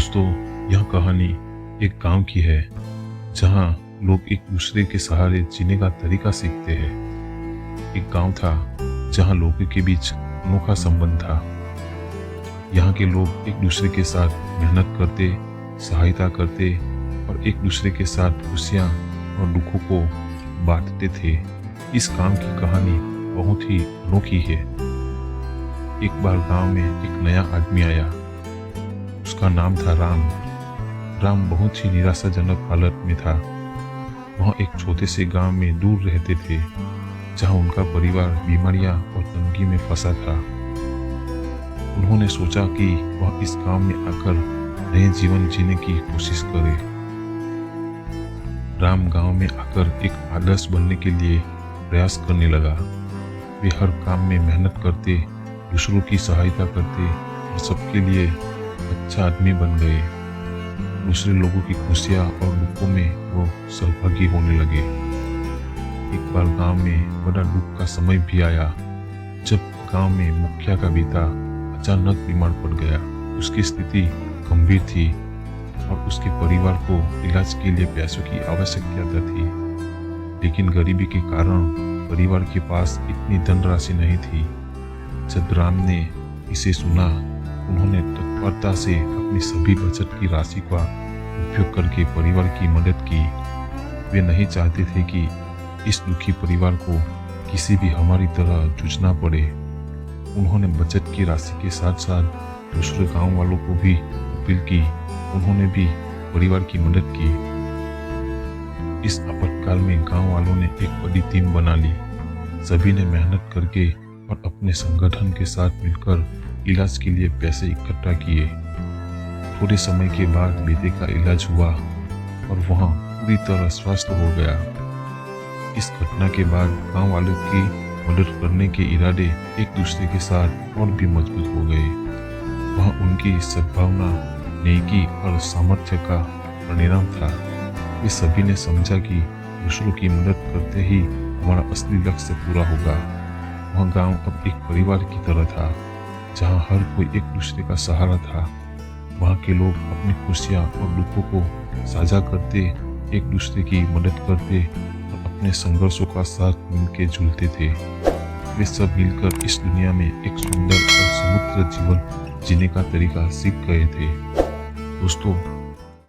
दोस्तों, यह कहानी एक गांव की है जहां लोग एक दूसरे के सहारे जीने का तरीका सीखते हैं। एक गांव था जहां लोगों के बीच अनोखा संबंध था। यहाँ के लोग एक दूसरे के साथ मेहनत करते, सहायता करते और एक दूसरे के साथ खुशियाँ और दुखों को बांटते थे। इस गांव की कहानी बहुत ही अनोखी है। एक बार गांव में एक नया आदमी आया। उसका नाम था राम। राम बहुत ही निराशाजनक हालत में था। वह एक छोटे से गांव में दूर रहते थे जहां उनका परिवार बीमारियां और तंगी में फंसा था। उन्होंने सोचा कि वह इस गांव में आकर नए जीवन जीने की कोशिश करे। राम गांव में आकर एक आदर्श बनने के लिए प्रयास करने लगा। वे हर काम में मेहनत करते, दूसरों की सहायता करते और सबके लिए अच्छा आदमी बन गए। दूसरे लोगों की खुशियाँ और दुखों में वो सहभागी होने लगे। एक बार गांव में बड़ा दुख का समय भी आया जब गांव में मुखिया का बेटा अचानक बीमार पड़ गया। उसकी स्थिति गंभीर थी और उसके परिवार को इलाज के लिए पैसों की आवश्यकता थी, लेकिन गरीबी के कारण परिवार के पास इतनी धनराशि नहीं थी। जब राम ने इसे सुना, उन्होंने तत्परता से अपनी सभी बचत की राशि का उपयोग करके परिवार की मदद की। वे नहीं चाहते थे कि इस दुखी परिवार को किसी भी हमारी तरह जूझना पड़े। उन्होंने बचत की राशि के साथ साथ दूसरे गांव वालों को भी अपील की। उन्होंने भी परिवार की मदद की। इस आपातकाल में गांव वालों ने एक बड़ी टीम बना ली। सभी ने मेहनत करके और अपने संगठन के साथ मिलकर इलाज के लिए पैसे इकट्ठा किए। थोड़े समय के बाद बेटे का इलाज हुआ और वह पूरी तरह स्वस्थ हो गया। इस घटना के बाद गांव वालों की मदद करने के इरादे एक दूसरे के साथ और भी मजबूत हो गए। वह उनकी सद्भावना, नेकी और सामर्थ्य का परिणाम था। वे सभी ने समझा कि दूसरों की मदद करते ही हमारा असली लक्ष्य पूरा होगा। वह गांव अब एक परिवार की तरह था जहां हर कोई एक दूसरे का सहारा था। वहां के लोग अपनी खुशियां और दुखों को साझा करते, एक दूसरे की मदद करते और अपने संघर्षों का साथ मिलकर जुलते थे। वे सब मिलकर इस दुनिया में एक सुंदर और समुद्र जीवन जीने का तरीका सीख गए थे। दोस्तों,